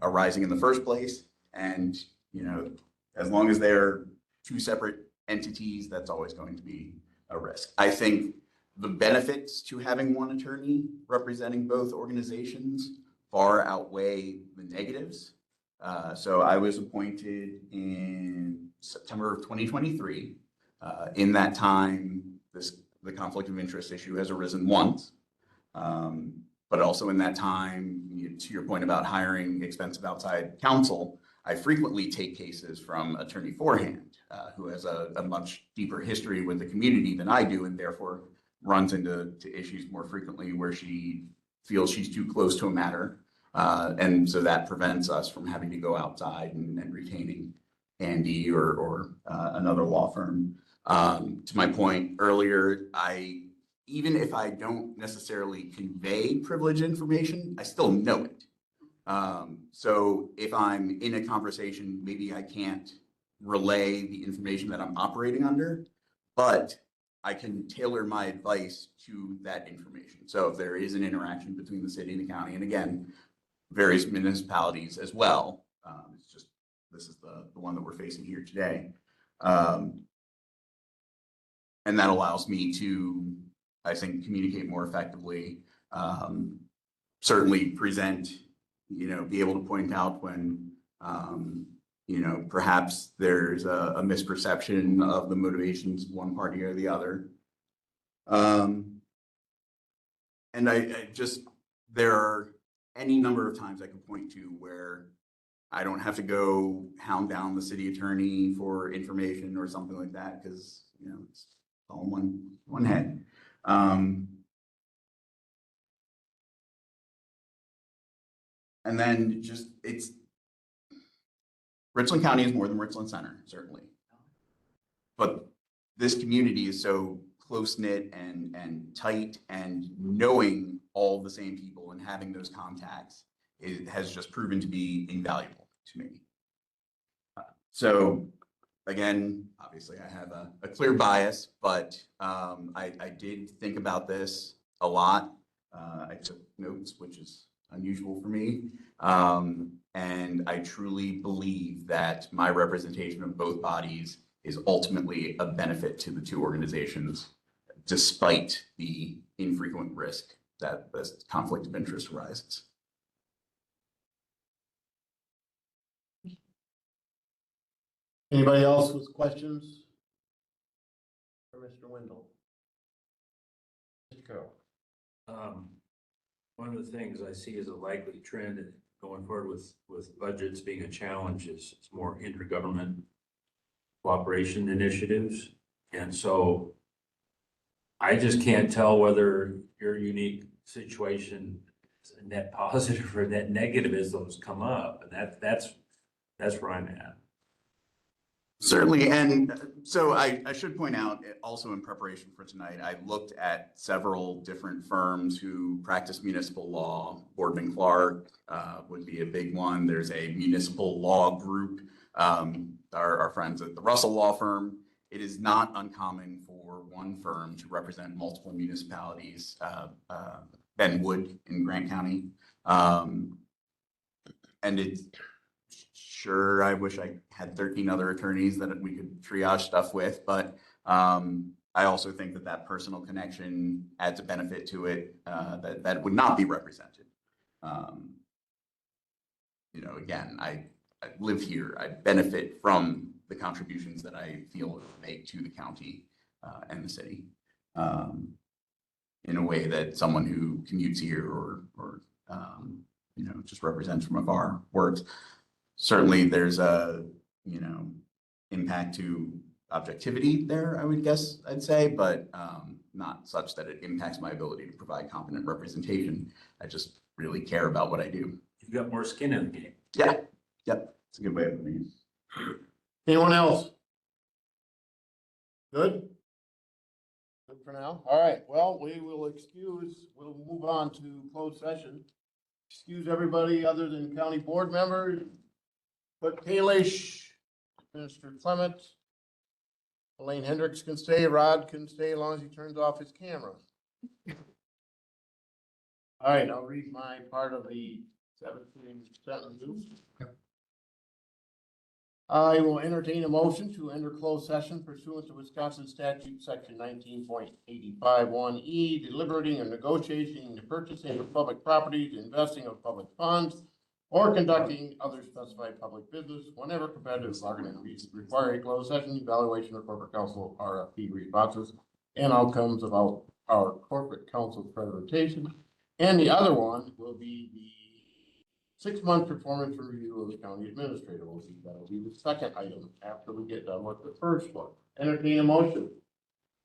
arising in the first place. And, you know, as long as they're two separate entities, that's always going to be a risk. I think the benefits to having one attorney representing both organizations far outweigh the negatives. So I was appointed in September of 2023. In that time, the conflict of interest issue has arisen once. But also in that time, to your point about hiring expensive outside counsel, I frequently take cases from Attorney Forehand, who has a much deeper history with the community than I do, and therefore runs into issues more frequently where she feels she's too close to a matter. And so that prevents us from having to go outside and retaining Andy or another law firm. To my point earlier, even if I don't necessarily convey privileged information, I still know it. So if I'm in a conversation, maybe I can't relay the information that I'm operating under, but I can tailor my advice to that information. So if there is an interaction between the city and the county, and again, various municipalities as well, it's just, this is the one that we're facing here today. And that allows me to, I think, communicate more effectively, certainly present, you know, be able to point out when, you know, perhaps there's a misperception of the motivations of one party or the other. And I just, there are any number of times I can point to where I don't have to go hound down the city attorney for information or something like that, because, you know, it's all in one head. And then just, Richland County is more than Richland Center, certainly. But this community is so close-knit and tight, and knowing all the same people and having those contacts, it has just proven to be invaluable to me. So again, obviously I have a clear bias, but I did think about this a lot. I took notes, which is unusual for me. And I truly believe that my representation of both bodies is ultimately a benefit to the two organizations, despite the infrequent risk that this conflict of interest arises. Anybody else with questions for Mr. Wendell? Mr. Carroll. One of the things I see as a likely trend going forward with budgets being a challenge is more intergovernment cooperation initiatives. And so I just can't tell whether your unique situation is a net positive or net negative as those come up. And that's where I'm at. Certainly, and so I should point out, also in preparation for tonight, I looked at several different firms who practice municipal law. Boardman Clark would be a big one. There's a municipal law group, our friends at the Russell Law Firm. It is not uncommon for one firm to represent multiple municipalities, Ben Wood in Grant County. And Sure, I wish I had 13 other attorneys that we could triage stuff with, but I also think that that personal connection adds a benefit to it that would not be represented. You know, again, I live here. I benefit from the contributions that I feel make to the county and the city in a way that someone who commutes here or you know, just represents from afar works. Certainly there's a, you know, impact to objectivity there, I would guess, I'd say, but not such that it impacts my ability to provide competent representation. I just really care about what I do. You've got more skin in the game. Yeah, yep, it's a good way of putting it. Anyone else? Good? Good for now? All right, well, we'll move on to closed session. Excuse everybody other than county board members. But Kalish, Mr. Clement, Elaine Hendricks can stay, Rod can stay as long as he turns off his camera. All right, I'll read my part of the 17 sentences. I will entertain a motion to enter closed session pursuant to Wisconsin statute section 19.851E, deliberating and negotiating the purchasing of public property, the investing of public funds, or conducting other specified public business whenever competitive bargaining reasons require a closed session, evaluation of corporate counsel RFP responses and outcomes of our corporate counsel presentation. And the other one will be the 6-month performance review of the county administrator. That'll be the second item after we get done with the first one. Entertain a motion.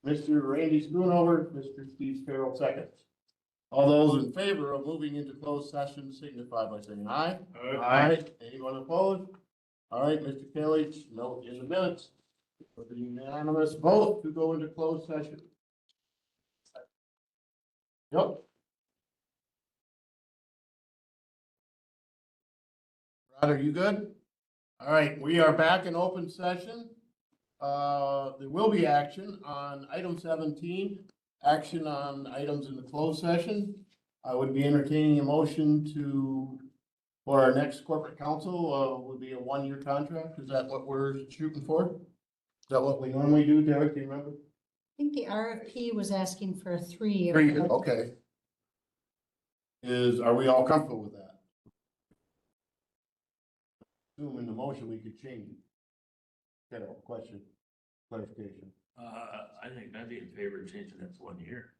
Mr. Randy Schoonover, Mr. Steve Sparrow seconds. All those in favor of moving into closed session signify by saying aye. Aye. Anyone opposed? All right, Mr. Kelly, note in the minutes for the unanimous vote to go into closed session. Yep. Rod, are you good? All right, we are back in open session. There will be action on item 17, action on items in the closed session. I would be entertaining a motion for our next corporate counsel, would be a 1-year contract. Is that what we're shooting for? Is that what we normally do, Derek? Do you remember? I think the RFP was asking for a 3-year. 3 years, okay. Are we all comfortable with that? Assume in the motion we could change it. Carol, question, clarification. I think I'd be in favor of changing that to 1 year.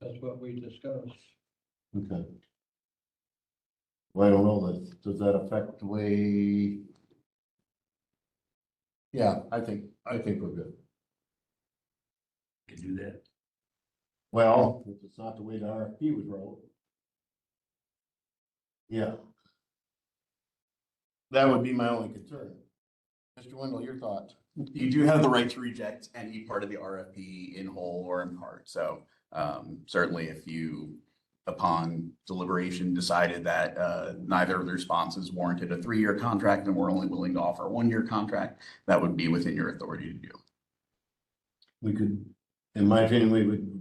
That's what we discussed. Okay. Well, I don't know, does that affect the way? Yeah, I think we're good. Can do that. Well, if it's not the way the RFP was wrote. Yeah. That would be my only concern. Mr. Wendell, your thoughts? You do have the right to reject any part of the RFP in whole or in part. So certainly if you, upon deliberation, decided that neither of the responses warranted a 3-year contract and we're only willing to offer a 1-year contract, that would be within your authority to do. We could, in my opinion, we would,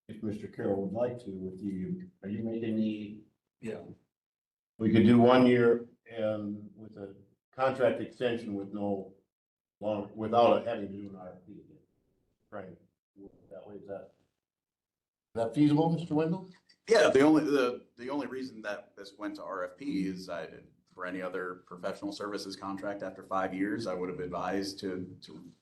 if Mr. Carroll would like to, with you, are you making the? Yeah. We could do 1 year and with a contract extension with no without having to do an RFP again. Right. That way, is that feasible, Mr. Wendell? Yeah, the only reason that this went to RFP is for any other professional services contract after 5 years, I would have advised to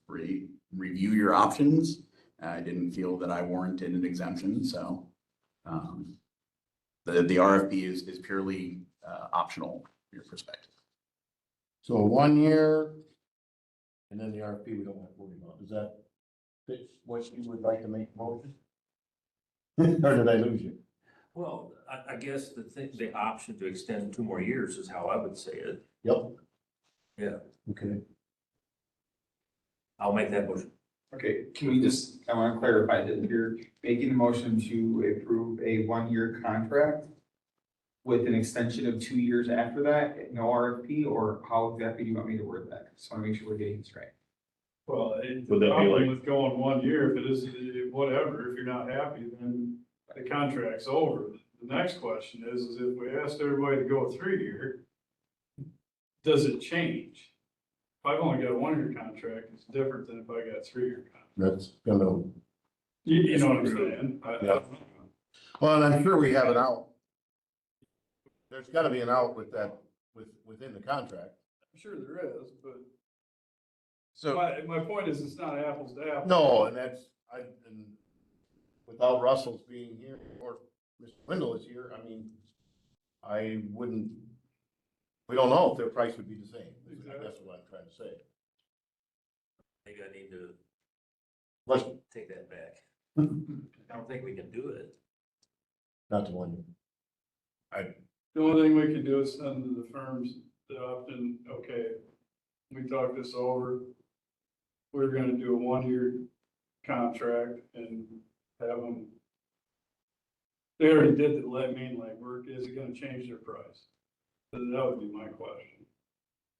review your options. I didn't feel that I warranted an exemption, so the RFP is purely optional from your perspective. So 1 year, and then the RFP we don't have to worry about. Is that what you would like to make a motion? Or did I lose you? Well, I guess the option to extend 2 more years is how I would say it. Yep. Yeah. Okay. I'll make that motion. Okay, can we just, I want to clarify that you're making a motion to approve a 1-year contract with an extension of 2 years after that, no RFP, or how exactly do you want me to word that? Just want to make sure we're getting this right. Well, the Would that be problem like- with going 1 year, if it is, whatever, if you're not happy, then the contract's over. The next question is if we asked everybody to go 3 year, does it change? If I've only got a 1-year contract, it's different than if I got a 3-year contract. That's gonna, You know what I'm saying? Yeah. well, and I'm sure we have an out. There's gotta be an out with that, within the contract. I'm sure there is, but So, my point is, it's not apples to apples. No, and and without Russell's being here, or Mr. Wendell is here, I mean, I wouldn't, we don't know if their price would be the same, I guess what I'm trying to say. I think I need to Let's, take that back. I don't think we can do it. not the one. The only thing we can do is send to the firms the option, okay, we talked this over. We're gonna do a 1-year contract and have them. They already did the work, is it gonna change their price? That would be my question.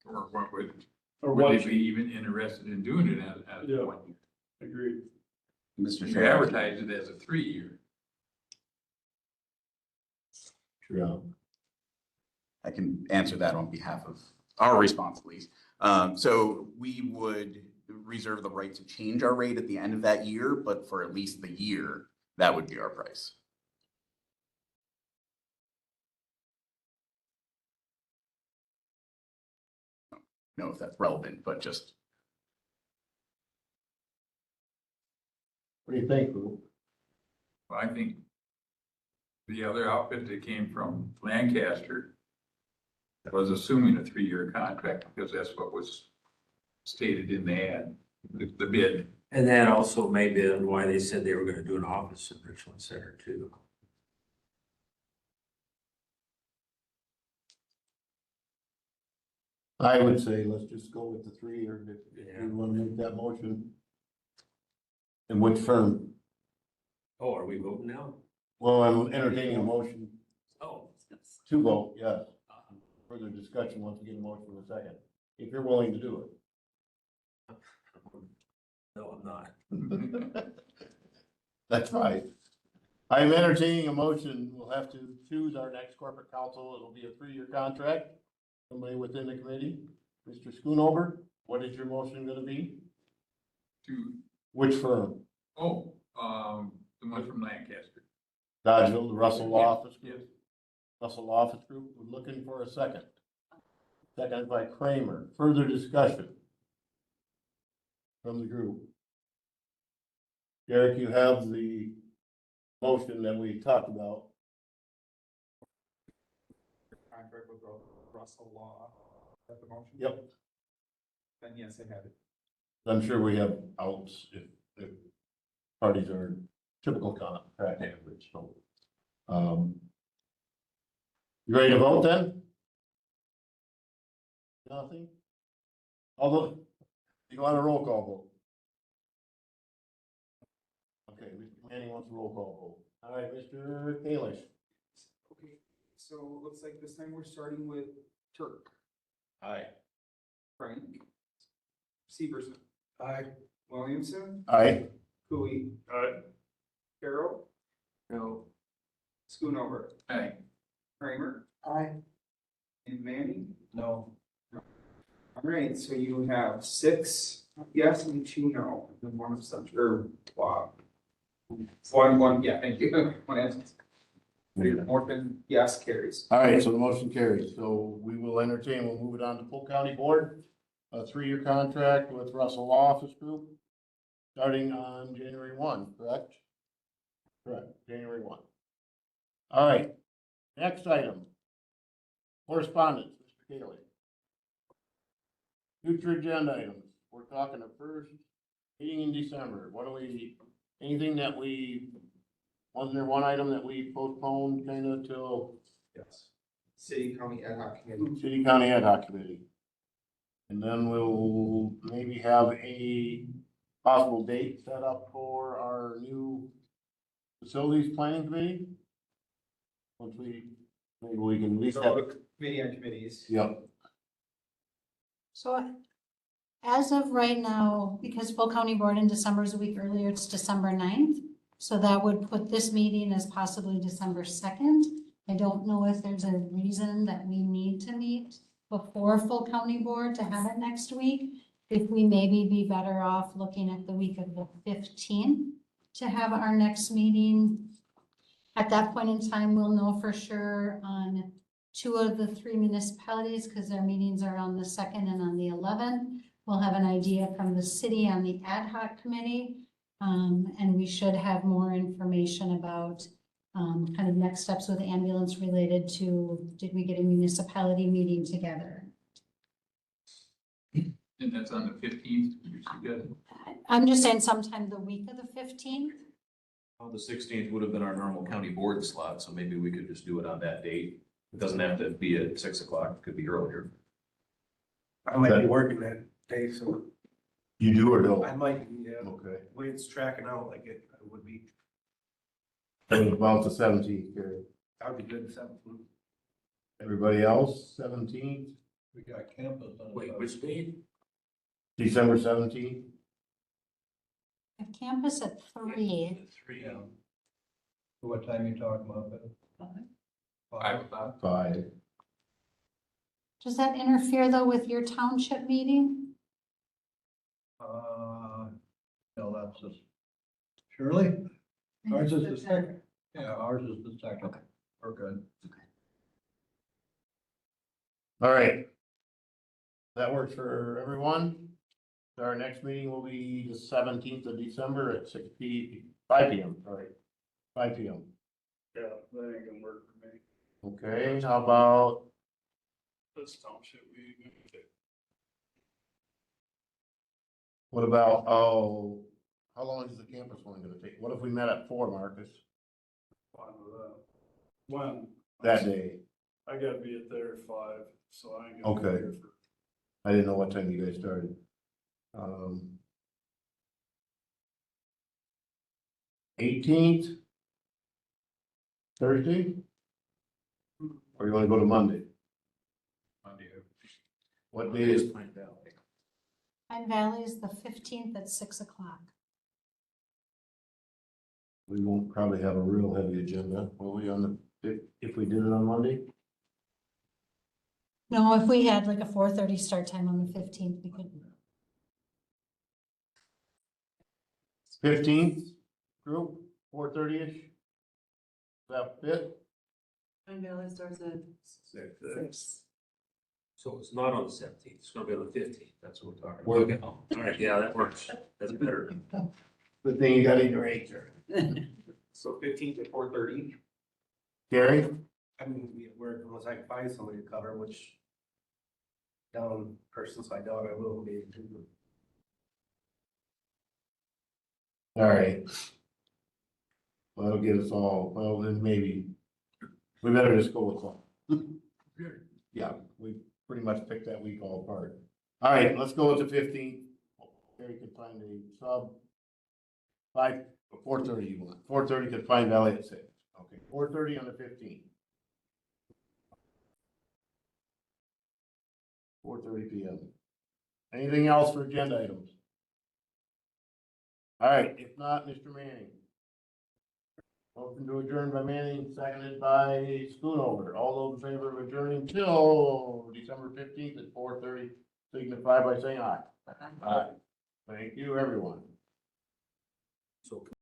Or what would, Or would what, they be even interested in doing it as Yeah. 1 year? agreed. Mr. You Chair. advertise it as a 3-year. Yeah. I can answer that on behalf of our response, please. So we would reserve the right to change our rate at the end of that year, but for at least the year, that would be our price. Know if that's relevant, but just. What do you think, Lou? Well, I think the other outfit that came from Lancaster was assuming a 3-year contract because that's what was stated in the ad, the bid. And that also may be why they said they were gonna do an office in Richland Center too. I would say let's just go with the 3-year, if Yeah. you wanna make that motion. And which firm? Oh, are we voting now? Well, I'm entertaining a motion Oh. to vote, yes. Further discussion, once we get a motion in a second, if you're willing to do No, I'm not. it. That's right. I'm entertaining a motion, we'll have to choose our next corporate counsel, it'll be a 3-year contract. Somebody within the committee, Mr. Schoonover, what is your motion gonna be? To, Which firm? the one from Lancaster. Dodgeville, the Russell Law Office Yes. Group? Russell Office Group, we're looking for a second. Second by Kramer, further discussion from the group. Derek, you have the motion that we talked about. Contract with Russell Law, is that the motion? Yep, Then yes, I have it. I'm sure we have outs if parties are typical contract average, so. You ready to vote then? Nothing? Although, you want a roll call vote? Okay, Mr. Manning wants a roll call vote. All right, Mr. Kalish. Okay, so it looks like this time we're starting with Turk, Aye. Frank, Severson. Aye. Williamson, Aye. Cooey, Alright, Carroll. No. Schoonover, Hey, Kramer. Aye. And Manning? No. All right, so you have 6 yes and 2 no, and 1 abstention, or wow. One, yeah, thank you. 1 absence. Morphin, yes, carries. All right, so the motion carries. So we will entertain, we'll move it on to Polk County Board. A 3-year contract with Russell Law Office Group, starting on January 1, correct? Correct, January 1. All right, next item. Correspondence, Mr. Cayley. Future agenda items. We're talking the first meeting in December. What do we, anything that wasn't there one item that we postponed kind of till? Yes. City County Ad Hoc Committee. City County Ad Hoc Committee. And then we'll maybe have a possible date set up for our new facilities planning committee. Once maybe we can at least have it. Committee on committees. Yep. So as of right now, because Polk County Board in December is a week earlier, it's December 9th. So that would put this meeting as possibly December 2nd. I don't know if there's a reason that we need to meet before full county board to have it next week. If we maybe be better off looking at the week of the 15th to have our next meeting. At that point in time, we'll know for sure on 2 of the 3 municipalities, because their meetings are on the 2nd and on the 11th. We'll have an idea from the city on the ad hoc committee. And we should have more information about kind of next steps with ambulance related to, did we get a municipality meeting together? And that's on the 15th, you're good. I'm just saying sometime the week of the 15th. Well, the 16th would have been our normal county board slot, so maybe we could just do it on that date. It doesn't have to be at 6 o'clock, it could be earlier. I might be working that day, so You do or don't? I might, be, yeah, Okay. the way it's tracking out like it would be, About the 17th, Gary. that would be good, 17. Everybody else, 17th, We got campus on. Wait, which date? December 17th? At campus at 3. 3. Yeah. What time you talking about? Ben? 5 o'clock. 5. Does that interfere though with your township meeting? No, that's just, Shirley? Ours is the second. Yeah, ours is the second. Okay. We're good. All right. That works for everyone. Our next meeting will be the 17th of December at 5 p.m., sorry, 5 p.m. Yeah, that ain't gonna work for me. Okay, how about, This township meeting. what about, oh, how long is the campus one gonna take? What if we met at 4, Marcus, Fine with that. When? that day? I gotta be at there at 5, so I ain't gonna be Okay. here for. I didn't know what time you guys started. 18th? Thursday? Or you wanna go to Monday? Monday. What day is, Pine Valley. Pine Valley is the 15th at 6 o'clock. we won't probably have a real heavy agenda, will we, on the, if we did it on Monday? No, if we had like a 4:30 start time on the 15th, we could. 15th, group, 4:30-ish? That fit? Pine Valley starts at 6. So it's not on the 17th, it's gonna be on the 15th, that's what we're talking Well- about. Okay, all right, yeah, that works, that's better. Good thing you got in your answer. So 15th at 4:30. Gary? I'm gonna be at work unless I can find somebody to cover, which down person, so I doubt I will be. All right. Well, that'll get us all, well, then maybe, we better just go with one. Yeah, we pretty much picked that week all apart. All right, let's go with the 15th. Gary can find a sub. 4:30 you want, 4:30 to Pine Valley at 6. Okay, 4:30 on the 15th. 4:30 p.m. Anything else for agenda items? All right, if not, Mr. Manning. Motion to adjourn by Manning, seconded by Schoonover. All those in favor of adjourning till December 15th at 4:30, signify by saying aye. Aye. Thank you, everyone. So